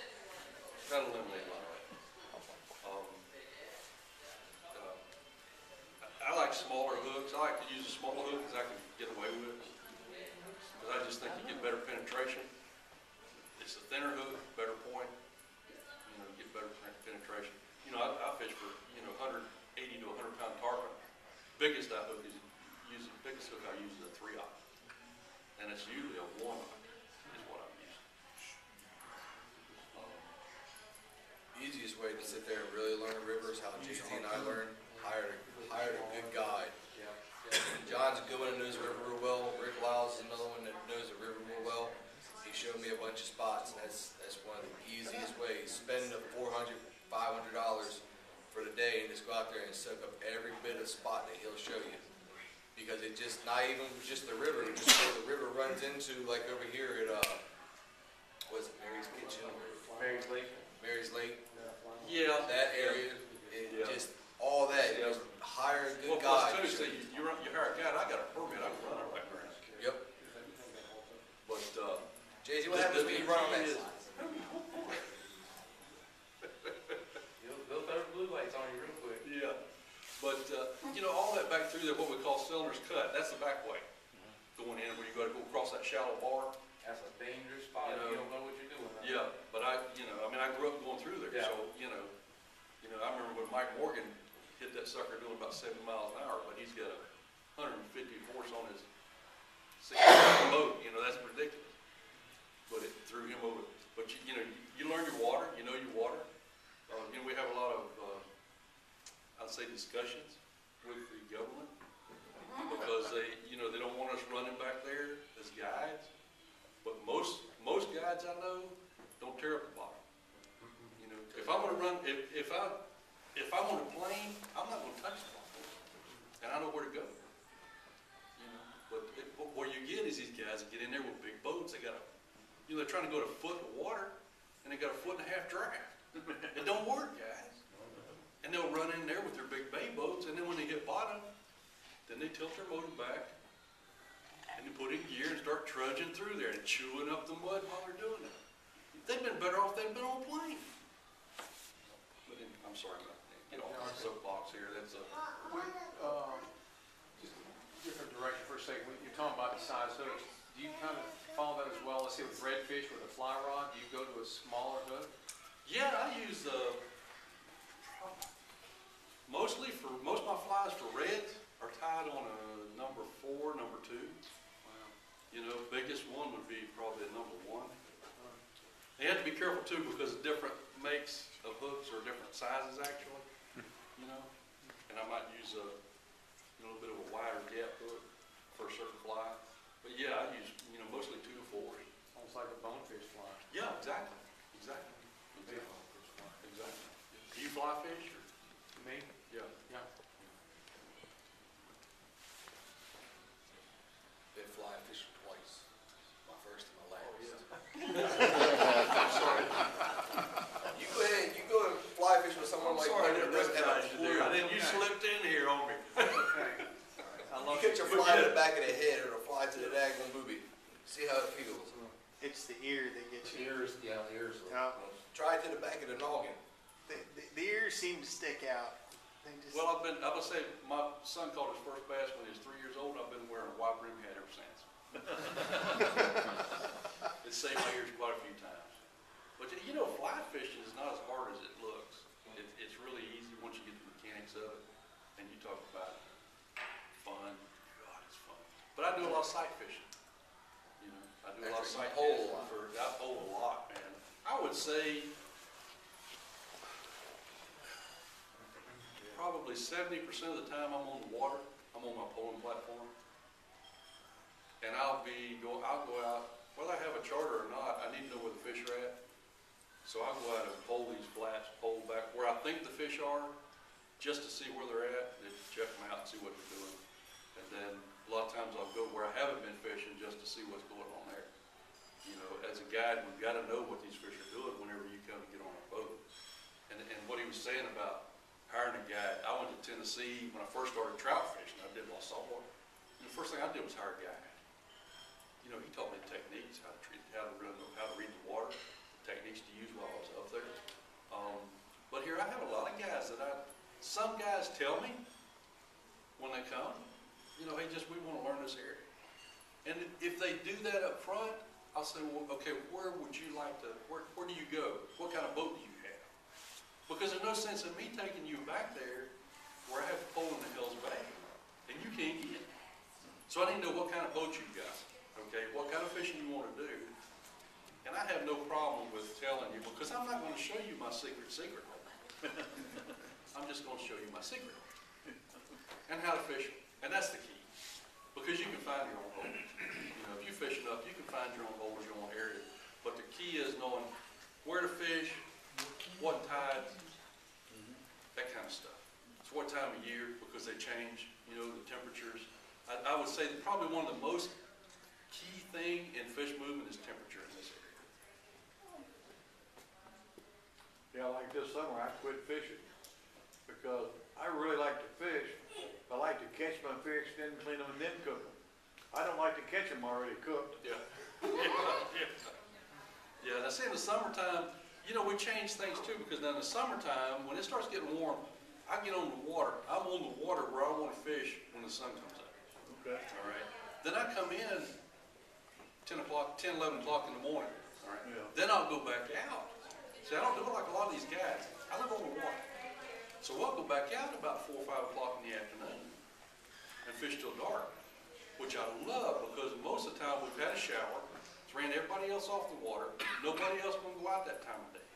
That'll eliminate a lot of it. I like smaller hooks. I like to use a small hook because I can get away with it. Because I just think you get better penetration. It's a thinner hook, better point. You know, get better penetration. You know, I fish for, you know, 180 to 100 pound tarpon. Biggest hook I use is a 3/0. And it's usually a 1/0 is what I'm using. Easiest way to sit there and really learn a river is how JT and I learned. Hired a good guide. John's a good one that knows the river real well. Rick Lyles is another one that knows the river real well. He showed me a bunch of spots, and that's one of the easiest ways. Spend the $400, $500 for the day and just go out there and soak up every bit of spot that he'll show you. Because it just, not even just the river, just where the river runs into, like over here at, what's it, Mary's Kitchen? Mary's Lake. Mary's Lake. Yeah. That area, Yeah. just all that, just hire a good Well, plus guide. too, see, you hire a guide, I got a permit, I can run it right around. Yep. But, JJ, what happens when you run on that? They'll throw blue lights on you real quick. yeah, but, you know, all that back through there, what we call Cylinder's Cut, that's the back way. Going in where you gotta go across that shallow bar. That's a dangerous spot if you don't know what you're doing. Yeah, but I grew up going through there, Yeah. so, I remember when Mike Morgan hit that sucker doing about 70 miles an hour, but he's got 150 horse on his 6 boat, that's ridiculous. But it threw him over. But you learn your water, you know your water. We have a lot of, I'd say, discussions with the government because they don't want us running back there as guides. But most guides I know don't tear up the bottom. If I'm gonna run, if I'm on a plane, I'm not gonna touch the bottom, and I know where to go. But what you get is these guys that get in there with big boats. They got they're trying to go to a foot of water, and they got a 1.5 foot draft. It don't work, guys. And they'll run in there with their big bay boats, and then when they hit bottom, then they tilt their motor back, and they put in gear and start trudging through there and chewing up the mud while they're doing it. They've been better off they've been on a plane. But I'm sorry about that. Get off my soapbox here. That's a Just a different direction for a second. When you're talking about the size hooks, do you kind of follow that as well? Let's say with redfish with a fly rod, do you go to a smaller hook? yeah. I use most of my flies for reds are tied on a number 4, number 2. Biggest one would be probably a number 1. You have to be careful too because different makes of hooks are different sizes actually. And I might use a little bit of a wider gap hook for a certain fly. But yeah, I use mostly 2 to 4s. Almost like a bonefish fly. Yeah, exactly. Do you fly fish? Or? Me? Yeah. Yeah. Been fly fishing twice. My first and my last. I'm sorry. You go ahead, you go and fly fish with someone ears. No, Try it to the back of the noggin. the ears seem to stick out. They just, Well, I would say, my son caught his first bass when he was 3 years old, I've been wearing a wide brim hat ever since. It saved my ears quite a few times. But you know, fly fishing is not as hard as it looks. It's really easy once you get the mechanics of it. And you talk about fun, God, it's fun. But I do a lot of sight fishing. You know, I do a lot of sight fishing. I pole a lot, man. I would say probably 70% of the time I'm on the water, I'm on my poling platform. And I'll go out, whether I have a charter or not, I need to know where the fish are at. So I'll go out and pole these flats, pole back where I think the fish are, just to see where they're at, and check them out and see what they're doing. And then a lot of times I'll go where I haven't been fishing just to see what's going on there. You know, as a guide, we've got to know what these fish are doing whenever you come to get on our boat. And what he was saying about hiring a guide, I went to Tennessee when I first started trout fishing. I did a lot of saltwater. And the first thing I did was hire a guide. You know, he taught me the techniques, how to read the water, the techniques to use while I was up there. But here I have a lot of guys some guys tell me when they come, you know, hey, we want to learn this area. And if they do that up front, I'll say, well, okay, where do you go? What kind of boat do you have? Because there's no sense in me taking you back there where I have to pole in the Hell's Bay, and you can't get it. So I need to know what kind of boat you've got, okay? What kind of fishing you want to do. And I have no problem with telling you, because I'm not going to show you my secret. I'm just going to show you my secret and how to fish them. And that's the key, because you can find your own holes. You know, if you fish enough, you can find your own holes, your own area. But the key is knowing where to fish, what tide, that kind of stuff. It's what time of year, because they change, you know, the temperatures. I would say that probably one of the most key thing in fish movement is temperature in this area. Yeah, like this summer, I quit fishing because I really like to fish. I like to catch my fish, then clean them, and then cook them. I don't like to catch them already cooked. Yeah. Yeah, now see, in the summertime, you know, we change things too, because now in the summertime, when it starts getting warm, I get on the water. I'm on the water where I want to fish when the sun comes up. Okay. All right. Then I come in 10, 11 o'clock in the morning. All right. Yeah. Then I'll go back out. See, I don't do it like a lot of these guys. I live on the water. So I'll go back out about 4 or 5 o'clock in the afternoon and fish till dark, which I love, because most of the time we've had a shower, it's ran everybody else off the water, nobody else will go out that time of day.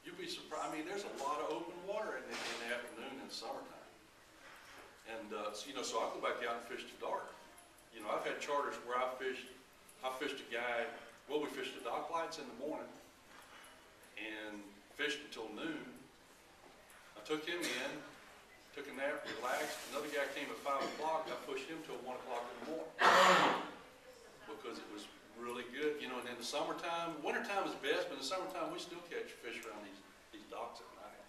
You'd be surprised. I mean, there's a lot of open water in the afternoon in the summertime. And, so, you know, so I'll go back out and fish till dark. You know, I've had charters where I fished a guy, we fished the dock lights in the morning and fished until noon. I took him in, took a nap, relaxed. Another guy came at 5 o'clock. I pushed him till 1 o'clock in the morning because it was really good. You know, and in the summertime, wintertime is best, but in the summertime we still catch fish around these docks at night.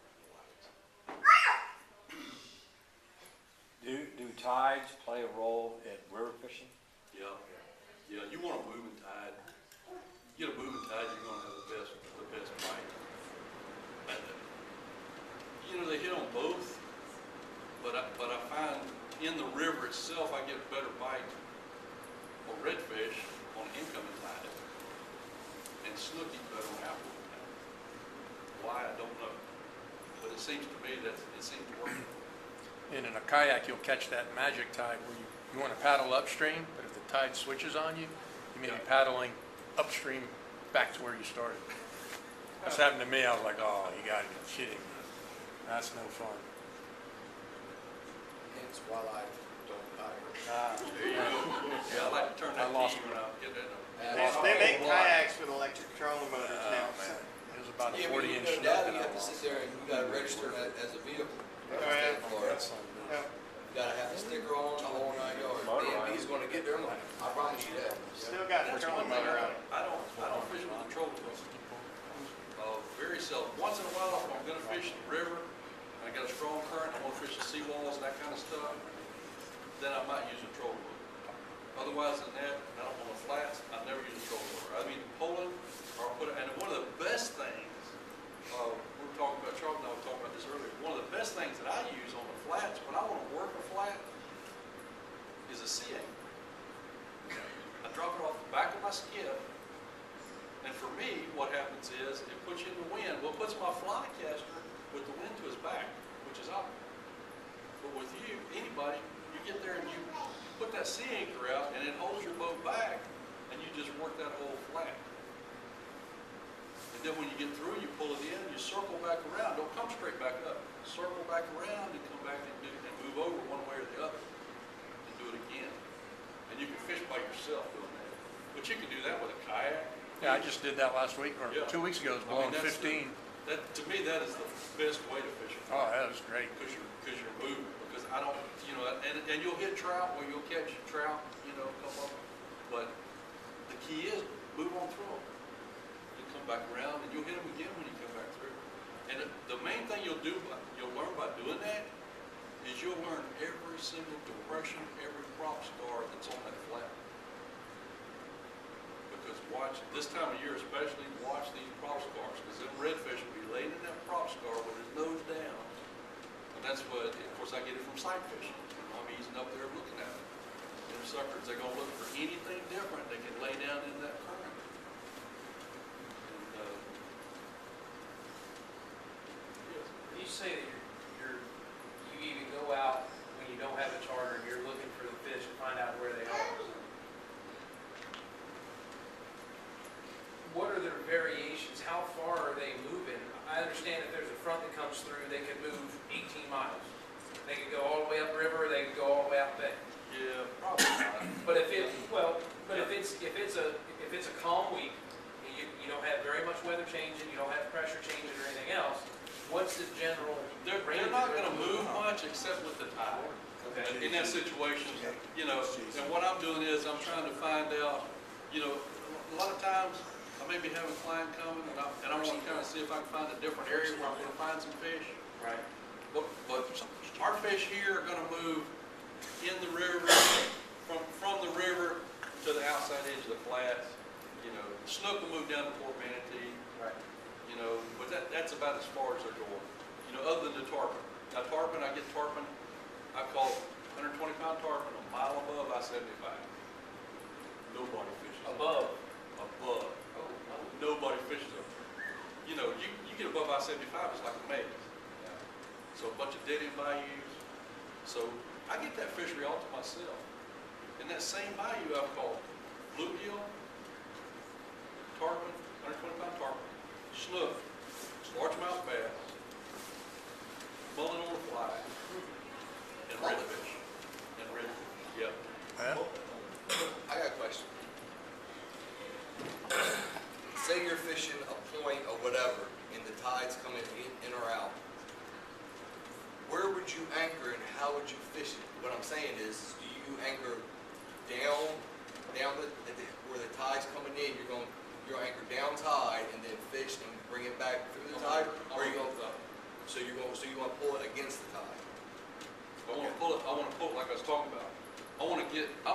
Do tides play a role in river fishing? Yeah, yeah. You want a moving tide. You get a moving tide, you're going to have the best bite. And, you know, they hit on both, but I find in the river itself I get a better bite for redfish on incoming tide, and snook eat better on outgoing tide. Why, I don't know, but it seems to me that it seems to work. And in a kayak, you'll catch that magic tide where you want to paddle upstream, but if the tide switches on you, you may be paddling upstream back to where you started. That's happened to me. I was like, oh, you got to be kidding me. That's no fun. Hence why I don't hire. There you go. Yeah, I like to turn that key when I get that. they make kayaks with electric trolling motors now. Oh, man. It was about a Yeah, but 40-inch you snook you and I have to sit lost. there and you gotta register that as a vehicle. Right. That's something. Yeah. You gotta have the sticker on the whole 9 yards. DMV's gonna get their money, I promise you that. Still got the trolling motor on it. I don't fish with the trolling motor. Very seldom. Once in a while, if I'm gonna fish the river, and I got a strong current, I wanna fish the seawalls and that kind of stuff, then I might use a trolling motor. Otherwise than that, I don't want the flats, I never use a trolling motor. I mean, pulling, or put it, and one of the best things, we were talking about, Charles and I were talking about this earlier, one of the best things that I use on the flats, when I want to work a flat, is a sea anchor. I drop it off the back of my skip, and for me, what happens is, it puts you in the wind. Well, it puts my fly caster with the wind to his back, which is optimal. But with you, anybody, you get there and you put that sea anchor out, and it holds your boat back, and you just work that whole flat. And then when you get through, you pull it in, you circle back around. Don't come straight back up. Circle back around and come back and move over one way or the other, and do it again. And you can fish by yourself doing that. But you can do that with a kayak. Yeah, I just did that last week, or Yeah. 2 weeks ago, it was I mean, blowing that's 15. To me, that is the best way to fish a Oh, flat. that was great. Because you're moving. Because I don't, and you'll hit trout, or you'll catch trout, a couple of them. But the key is move on through them. You come back around, and you'll hit them again when you come back through. And the main thing you'll learn by doing that is you'll learn every single depression, every prop star that's on that flat. Because watch, this time of year especially, watch these prop scars, because them redfish will be laying in that prop scar with his nose down. And that's what, of course, I get it from sight fishing. I'm easing up there looking at it. Them suckers, they're gonna look for anything different they can lay down in that current. And, yes. You say that you even go out when you don't have a charter and you're looking for the fish to find out where they are. What are their variations? How far are they moving? I understand if there's a front that comes through, they could move 18 miles. They could go all the way upriver, they could go all the way out bay. Yeah, probably not. But if it's a calm week, you don't have very much weather changing, you don't have pressure changing or anything else, what's the general They're range? not gonna move much except with the tide. Okay. In that situation, and what I'm doing is I'm trying to find out, a lot of times I may be having a client coming and I want to kind of see if I can find a different area where I'm gonna find some fish. Right. But our fish here are gonna move in the river, from the river to the outside edge of the flats. Snook will move down to Port Manatee, Right. but that's about as far as they're going. Other than the tarpon. Now tarpon, I get tarpon, I call 120-pound tarpon a mile above I-75. Nobody fishes them. Above. Above. Nobody fishes them. You get above I-75, it's like a maze. So a bunch of dead-end bayous. So I get that fishery all to myself. In that same bayou, I've caught bluegill, tarpon, 120-pound tarpon, snook, largemouth bass, mullet on the fly, and redfish. Yep. Yeah. I got a question. Say you're fishing a point or whatever, and the tide's coming in or out. Where would you anchor and how would you fish it? What I'm saying is, do you anchor down where the tide's coming in? You'll anchor down tide and then fish and bring it back through the tide, or you going you want to pull it against the tide? I want to pull it like I was talking about. I'm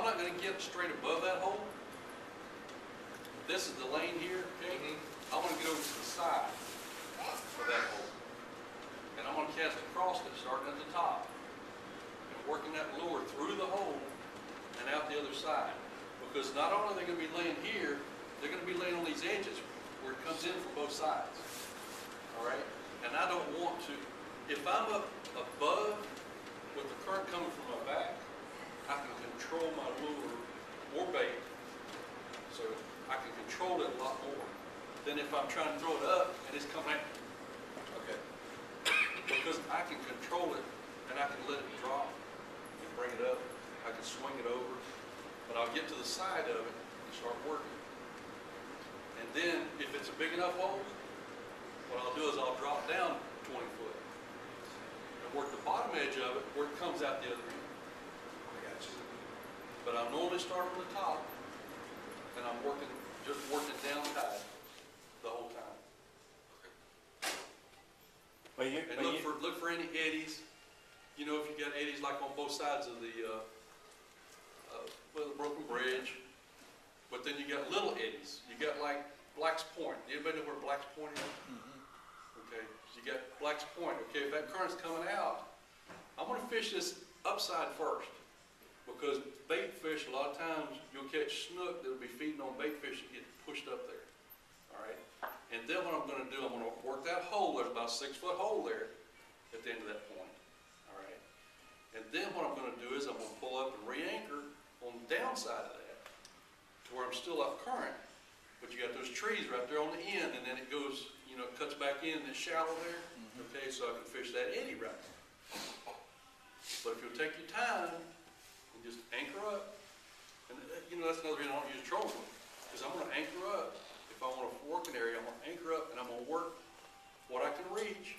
not going to get straight above that hole. This is the lane here, okay? I want to get over to the side of that hole. And I'm going to cast across it, starting at the top, and working that lure through the hole and out the other side. Because not only are they going to be laying here, they're going to be laying on these edges where it comes in from both sides. All right? And I don't want to, if I'm up above with the current coming from my back, I can control my lure or bait. So I can control it a lot more than if I'm trying to throw it up and it's coming out. Okay. Because I can control it and I can let it drop and bring it up. I can swing it over, but I'll get to the side of it and start working. And then if it's a big enough hole, what I'll do is I'll drop down 20 foot and work the bottom edge of it where it comes out the other end. I got you. But I normally start from the top and I'm just working down tide the whole time. And look for any eddies. If you got eddies like on both sides of the, to the broken bridge, but then you got little eddies. You got like Black's Point. Anybody know where Black's Point is? Okay, so you got Black's Point. Okay, if that current's coming out, I'm gonna fish this upside first, because bait fish, a lot of times, you'll catch snook that'll be feeding on bait fish that get pushed up there, all right? And then what I'm gonna do, I'm gonna work that hole, there's about a 6-foot hole there at the end of that point, all right? And then what I'm gonna do is I'm gonna pull up and re-anchor on the downside of that, to where I'm still up current, but you got those trees right there on the end, and then it goes, you know, cuts back in, it's shallow there, okay, so I can fish that eddy right there. But if you'll take your time and just anchor up, and you know, that's another reason I don't use trolling, because I'm gonna anchor up. If I want to work an area, I'm gonna anchor up and I'm gonna work what I can reach,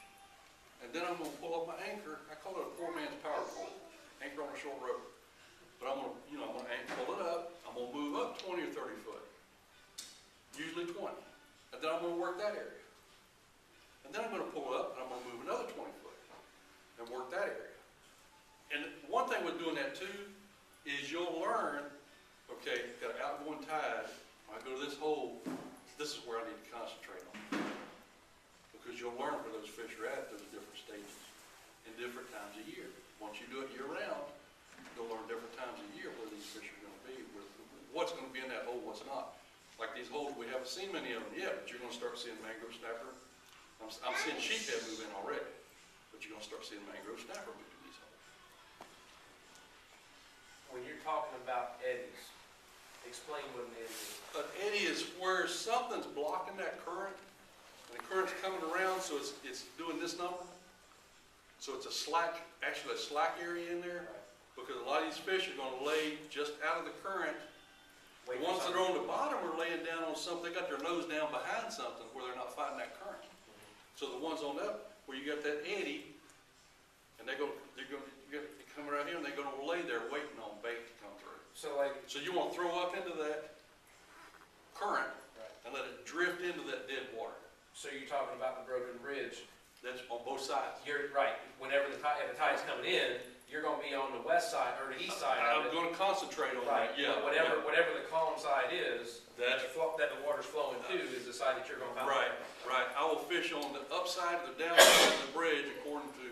and then I'm gonna pull up my anchor. I call it a poor man's power pole, anchor on a short rope. But I'm gonna, you know, I'm gonna pull it up, I'm gonna move up 20 or 30 foot, usually 20, and then I'm gonna work that area. And then I'm gonna pull it up and I'm gonna move another 20 foot and work that area. And one thing with doing that too, is you'll learn, okay, got an outgoing tide, when I go to this hole, this is where I need to concentrate on. Because you'll learn where those fish are at those different stages, in different times of year. Once you do it year round, you'll learn different times of year where these fish are gonna be, what's gonna be in that hole, what's not. Like these holes, we haven't seen many of them yet, but you're gonna start seeing mangrove snapper. I'm seeing sheephead move in already, but you're gonna start seeing mangrove snapper move in these holes. When you're talking about eddies, explain what an eddy is. An eddy is where something's blocking that current, and the current's coming around, so it's doing this number. So it's a slack, actually a slack area in there, because a lot of these fish are gonna lay just out of the current. The ones that are on the bottom are laying down on something, they got their nose down behind something where they're not fighting that current. So the ones on up, where you got that eddy, and they're coming right here, and they're gonna lay there waiting on bait to come through. So like, So you want to throw up into that current and let it drift into that dead water. so you're talking about the broken bridge. That's on both sides. You're right, whenever if the tide's coming in, you're gonna be on the west side, or the east side I'm of it. going to concentrate on Right, that, yeah. but whatever the column side is, That's that the water's flowing to, is the side that you're gonna pound. right, right. I will fish on the upside or the downside of the bridge according to,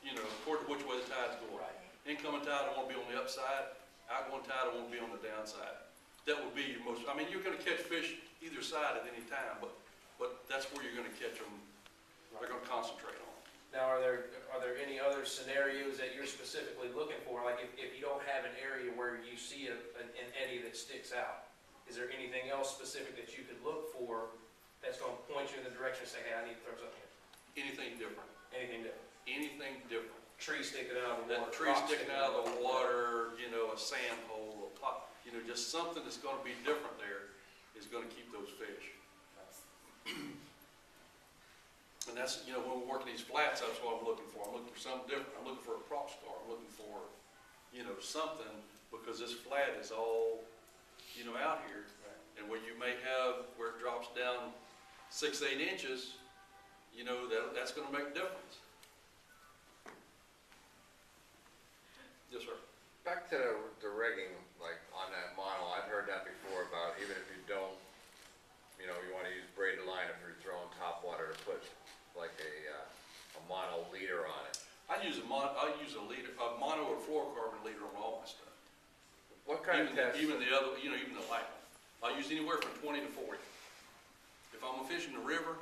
you know, according to which way the tide's going. Right. Incoming tide, I want to be on the upside. Outgoing tide, I want to be on the downside. That would be your most, I mean, you're going to catch fish either side at any time, but that's where you're going to catch them. They're going to concentrate on. Now, are there any other scenarios that you're specifically looking for? Like if you don't have an area where you see an eddy that sticks out, is there anything else specific that you could look for that's gonna point you in the direction and say, hey, I need to throw something here? Anything different. Anything different? Anything different. Tree sticking out of the water. That tree rock sticking out of the water, you know, a sand hole, a pot, you know, just something that's gonna be different there is gonna keep those fish. And that's, you know, when we're working these flats, that's what I'm looking for. I'm looking for something different. I'm looking for a prop star. I'm looking for, you know, something, because this flat is all, you know, out here. And where you may have, where it drops down 6-8 inches, you know, that's gonna make a difference. Yes, sir. Back to the rigging, like on that mono, I've heard that before about even if you don't, you know, you want to use braided line if you're throwing top water to put like a mono leader on it. I use a mono or fluorocarbon leader on all my stuff. What kind of test? Even the other, you know, even the light one. I use anywhere from 20 to 40. If I'm fishing the river,